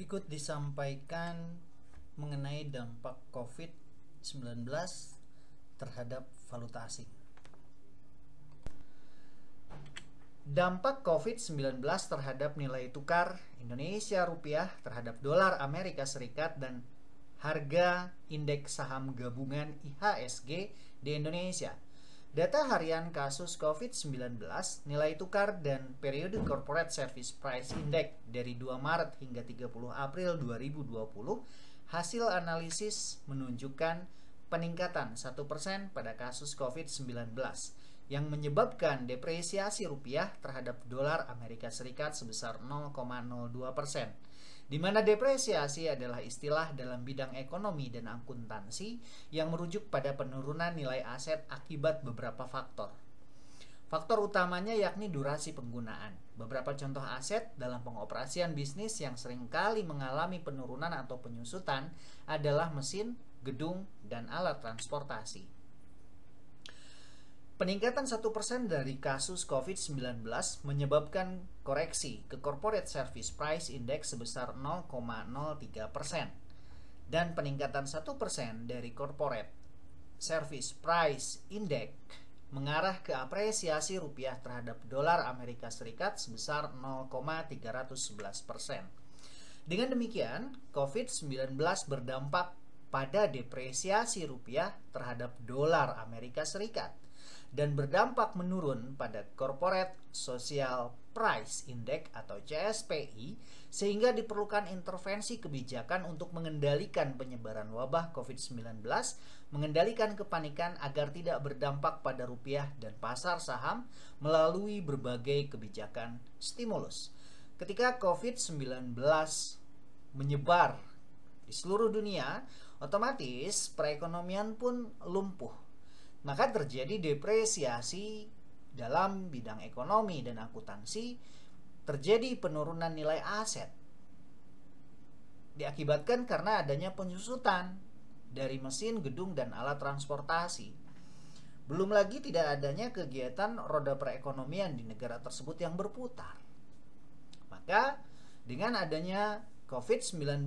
Berikut disampaikan mengenai dampak COVID-19 terhadap valuta asing. Dampak COVID-19 terhadap nilai tukar Indonesia rupiah terhadap dolar Amerika Serikat dan harga indeks saham gabungan IHSG di Indonesia. Data harian kasus COVID-19, nilai tukar dan periode Corporate Service Price Index dari 2 Maret hingga 30 April 2020, hasil analisis menunjukkan peningkatan 1% pada kasus COVID-19 yang menyebabkan depresiasi rupiah terhadap dolar Amerika Serikat sebesar 0,02%. Di mana depresiasi adalah istilah dalam bidang ekonomi dan akuntansi yang merujuk pada penurunan nilai aset akibat beberapa faktor. Faktor utamanya yakni durasi penggunaan. Beberapa contoh aset dalam pengoperasian bisnis yang seringkali mengalami penurunan atau penyusutan adalah mesin, gedung, dan alat transportasi. Peningkatan 1% dari kasus COVID-19 menyebabkan koreksi ke Corporate Service Price Index sebesar 0,03%. Dan peningkatan 1% dari Corporate Service Price Index mengarah ke apresiasi rupiah terhadap dolar Amerika Serikat sebesar 0,311%. Dengan demikian, COVID-19 berdampak pada depresiasi rupiah terhadap dolar Amerika Serikat dan berdampak menurun pada Corporate Social Price Index atau CSPI, sehingga diperlukan intervensi kebijakan untuk mengendalikan penyebaran wabah COVID-19, mengendalikan kepanikan agar tidak berdampak pada rupiah dan pasar saham melalui berbagai kebijakan stimulus. Ketika COVID-19 menyebar di seluruh dunia, otomatis perekonomian pun lumpuh. Maka terjadi depresiasi dalam bidang ekonomi dan akuntansi, terjadi penurunan nilai aset. Diakibatkan karena adanya penyusutan dari mesin, gedung, dan alat transportasi. Belum lagi tidak adanya kegiatan roda perekonomian di negara tersebut yang berputar. Maka dengan adanya COVID-19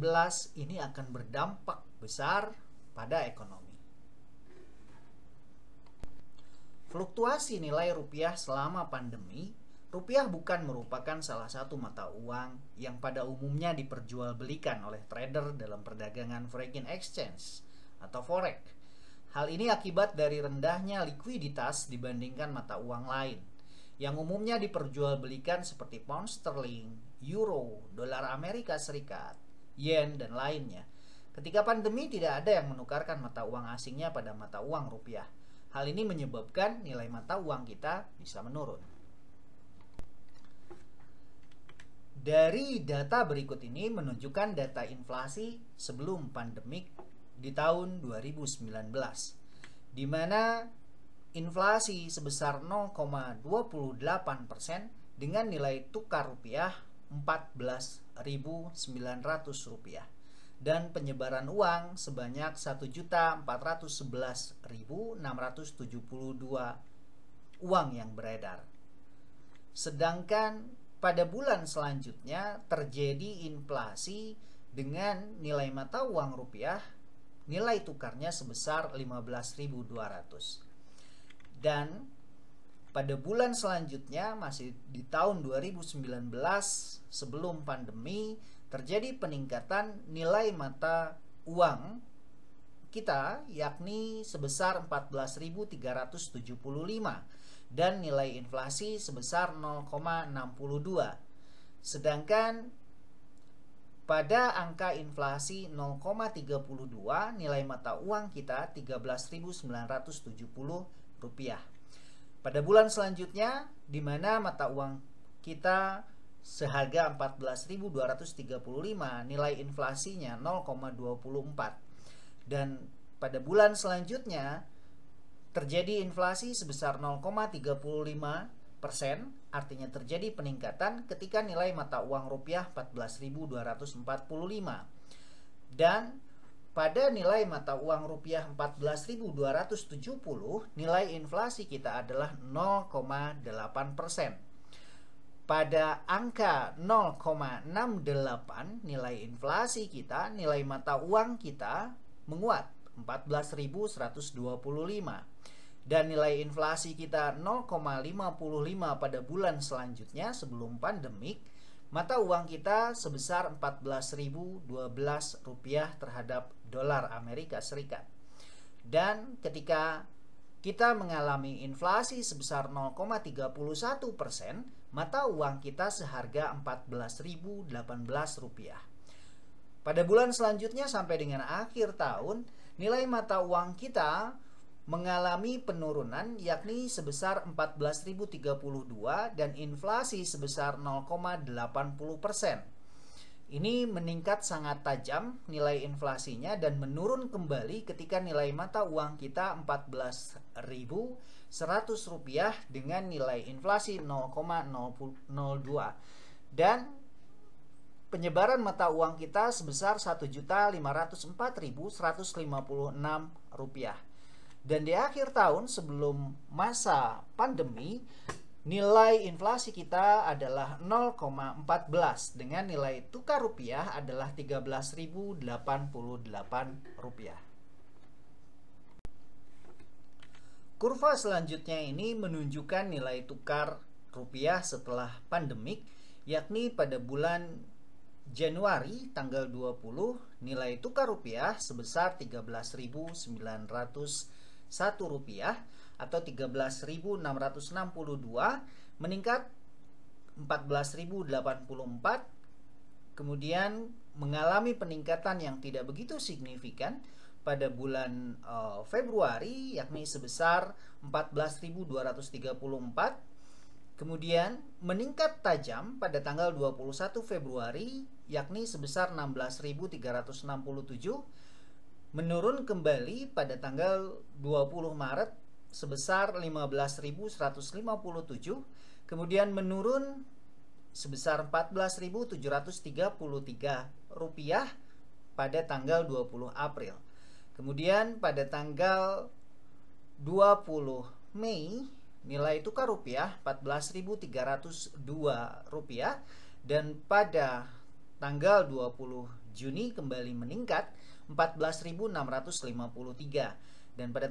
ini akan berdampak besar pada ekonomi. Fluktuasi nilai rupiah selama pandemi, rupiah bukan merupakan salah satu mata uang yang pada umumnya diperjualbelikan oleh trader dalam perdagangan foreign exchange atau forex. Hal ini akibat dari rendahnya likuiditas dibandingkan mata uang lain yang umumnya diperjualbelikan seperti pound sterling, euro, dolar Amerika Serikat, yen, dan lainnya. Ketika pandemi tidak ada yang menukarkan mata uang asingnya pada mata uang rupiah. Hal ini menyebabkan nilai mata uang kita bisa menurun. Dari data berikut ini menunjukkan data inflasi sebelum pandemik di tahun 2019, di mana inflasi sebesar 0,28% dengan nilai tukar rupiah 14.900 rupiah. Dan penyebaran uang sebanyak 1.411.672 uang yang beredar. Sedangkan pada bulan selanjutnya terjadi inflasi dengan nilai mata uang rupiah, nilai tukarnya sebesar 15.200. Dan pada bulan selanjutnya masih di tahun 2019 sebelum pandemi terjadi peningkatan nilai mata uang kita yakni sebesar 14.375 dan nilai inflasi sebesar 0,62. Sedangkan pada angka inflasi 0,32 nilai mata uang kita 13.970 rupiah. Pada bulan selanjutnya di mana mata uang kita seharga 14.235, nilai inflasinya 0,24. Dan pada bulan selanjutnya terjadi inflasi sebesar 0,35%, artinya terjadi peningkatan ketika nilai mata uang rupiah 14.245. Dan pada nilai mata uang rupiah 14.270, nilai inflasi kita adalah 0,8%. pada angka 0,68 nilai inflasi kita, nilai mata uang kita menguat 14.125. Dan nilai inflasi kita 0,55 pada bulan selanjutnya sebelum pandemik, mata uang kita sebesar 14.012 rupiah terhadap dolar Amerika Serikat. Dan ketika kita mengalami inflasi sebesar 0,31%, mata uang kita seharga 14.018 rupiah. Pada bulan selanjutnya sampai dengan akhir tahun, nilai mata uang kita mengalami penurunan yakni sebesar 14.032 dan inflasi sebesar 0,80%. Ini meningkat sangat tajam nilai inflasinya dan menurun kembali ketika nilai mata uang kita 14.100 rupiah dengan nilai inflasi 0,002 dan penyebaran mata uang kita sebesar 1.504.156 rupiah. Dan di akhir tahun sebelum masa pandemi, nilai inflasi kita adalah 0,14 dengan nilai tukar rupiah adalah 13.088 rupiah. Kurva selanjutnya ini menunjukkan nilai tukar rupiah setelah pandemik, yakni pada bulan Januari tanggal 20 nilai tukar rupiah sebesar 13.901 rupiah atau 13.662 meningkat 14.084, kemudian mengalami peningkatan yang tidak begitu signifikan pada bulan Februari yakni sebesar 14.234, kemudian meningkat tajam pada tanggal 21 Februari yakni sebesar 16.367, menurun kembali pada tanggal 20 Maret sebesar 15.157, kemudian menurun sebesar 14.733 rupiah pada tanggal 20 April. Kemudian pada tanggal 20 Mei nilai tukar rupiah 14.302 rupiah dan pada tanggal 20 Juni kembali meningkat 14.653 dan pada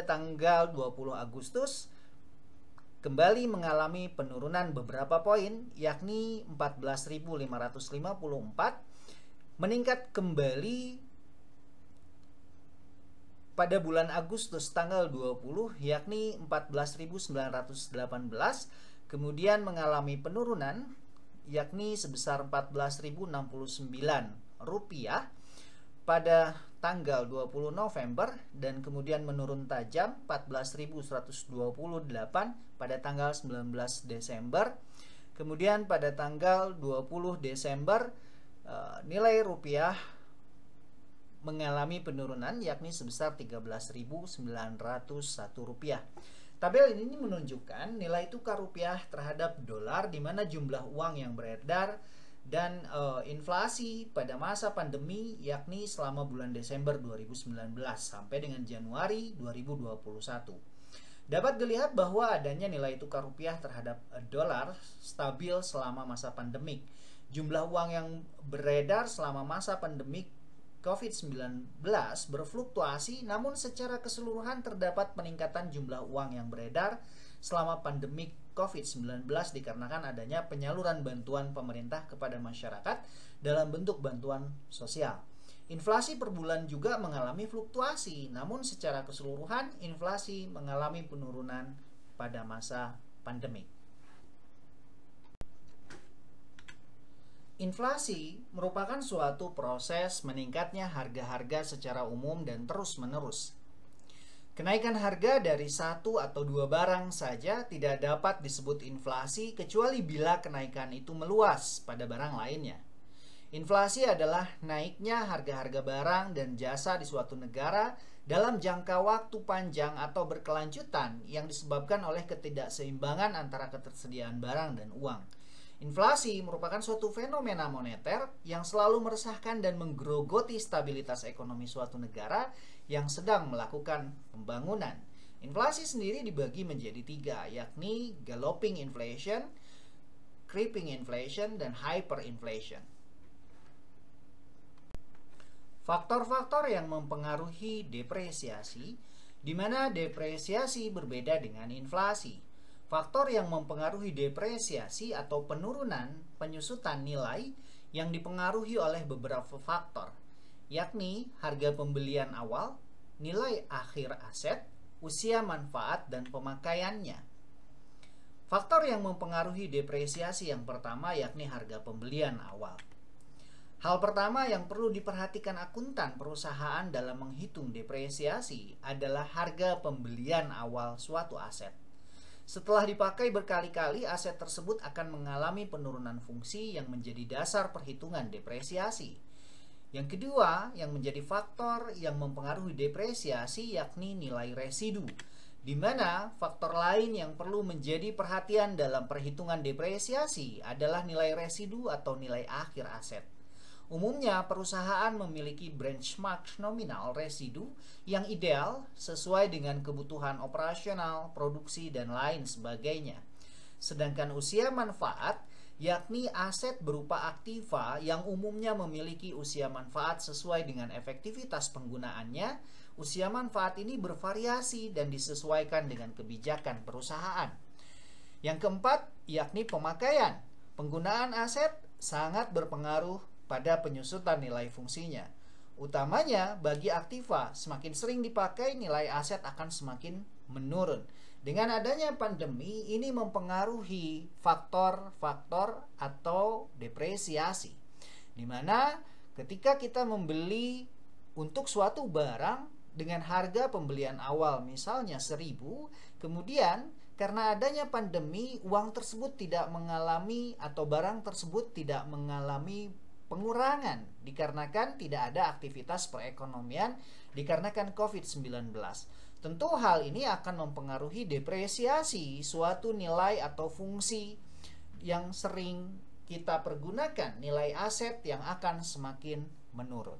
tanggal 20 Agustus kembali mengalami penurunan beberapa poin yakni 14.554, meningkat kembali pada bulan Agustus tanggal 20 yakni 14.918, kemudian mengalami penurunan yakni sebesar 14.069 rupiah pada tanggal 20 November dan kemudian menurun tajam 14.128 pada tanggal 19 Desember. Kemudian pada tanggal 20 Desember nilai rupiah mengalami penurunan yakni sebesar 13.901 rupiah. Tabel ini menunjukkan nilai tukar rupiah terhadap dolar di mana jumlah uang yang beredar dan inflasi pada masa pandemi yakni selama bulan Desember 2019 sampai dengan Januari 2021. Dapat dilihat bahwa adanya nilai tukar rupiah terhadap dolar stabil selama masa pandemik. Jumlah uang yang beredar selama masa pandemik COVID-19 berfluktuasi, namun secara keseluruhan terdapat peningkatan jumlah uang yang beredar selama pandemik COVID-19 dikarenakan adanya penyaluran bantuan pemerintah kepada masyarakat dalam bentuk bantuan sosial. Inflasi per bulan juga mengalami fluktuasi, namun secara keseluruhan inflasi mengalami penurunan pada masa pandemik. Inflasi merupakan suatu proses meningkatnya harga-harga secara umum dan terus-menerus. Kenaikan harga dari satu atau dua barang saja tidak dapat disebut inflasi kecuali bila kenaikan itu meluas pada barang lainnya. Inflasi adalah naiknya harga-harga barang dan jasa di suatu negara dalam jangka waktu panjang atau berkelanjutan yang disebabkan oleh ketidakseimbangan antara ketersediaan barang dan uang. Inflasi merupakan suatu fenomena moneter yang selalu meresahkan dan menggerogoti stabilitas ekonomi suatu negara yang sedang melakukan pembangunan. Inflasi sendiri dibagi menjadi tiga, yakni galloping inflation, creeping inflation, dan hyperinflation. Faktor-faktor yang mempengaruhi depresiasi, di mana depresiasi berbeda dengan inflasi. Faktor yang mempengaruhi depresiasi atau penurunan penyusutan nilai yang dipengaruhi oleh beberapa faktor, yakni harga pembelian awal, nilai akhir aset, usia manfaat, dan pemakaiannya. Faktor yang mempengaruhi depresiasi yang pertama yakni harga pembelian awal. Hal pertama yang perlu diperhatikan akuntan perusahaan dalam menghitung depresiasi adalah harga pembelian awal suatu aset. Setelah dipakai berkali-kali, aset tersebut akan mengalami penurunan fungsi yang menjadi dasar perhitungan depresiasi. Yang kedua, yang menjadi faktor yang mempengaruhi depresiasi yakni nilai residu, di mana faktor lain yang perlu menjadi perhatian dalam perhitungan depresiasi adalah nilai residu atau nilai akhir aset. Umumnya, perusahaan memiliki benchmark nominal residu yang ideal sesuai dengan kebutuhan operasional, produksi, dan lain sebagainya. Sedangkan usia manfaat, yakni aset berupa aktiva yang umumnya memiliki usia manfaat sesuai dengan efektivitas penggunaannya. Usia manfaat ini bervariasi dan disesuaikan dengan kebijakan perusahaan. Yang keempat, yakni pemakaian. Penggunaan aset sangat berpengaruh pada penyusutan nilai fungsinya. Utamanya bagi aktiva, semakin sering dipakai nilai aset akan semakin menurun. Dengan adanya pandemi, ini mempengaruhi faktor-faktor atau depresiasi. Di mana ketika kita membeli untuk suatu barang dengan harga pembelian awal misalnya 1.000, kemudian karena adanya pandemi, uang tersebut tidak mengalami atau barang tersebut tidak mengalami pengurangan dikarenakan tidak ada aktivitas perekonomian dikarenakan COVID-19. Tentu hal ini akan mempengaruhi depresiasi suatu nilai atau fungsi yang sering kita pergunakan, nilai aset yang akan semakin menurun.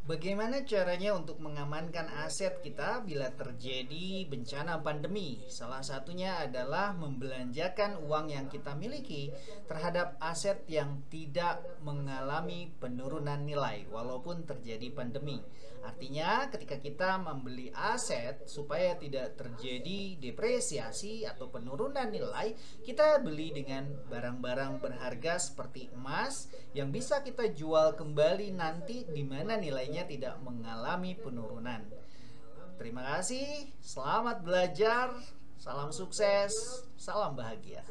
Bagaimana caranya untuk mengamankan aset kita bila terjadi bencana pandemi? Salah satunya adalah membelanjakan uang yang kita miliki terhadap aset yang tidak mengalami penurunan nilai walaupun terjadi pandemi. Artinya ketika kita membeli aset supaya tidak terjadi depresiasi atau penurunan nilai, kita beli dengan barang-barang berharga seperti emas yang bisa kita jual kembali nanti di mana nilainya tidak mengalami penurunan. Terima kasih, selamat belajar, salam sukses, salam bahagia.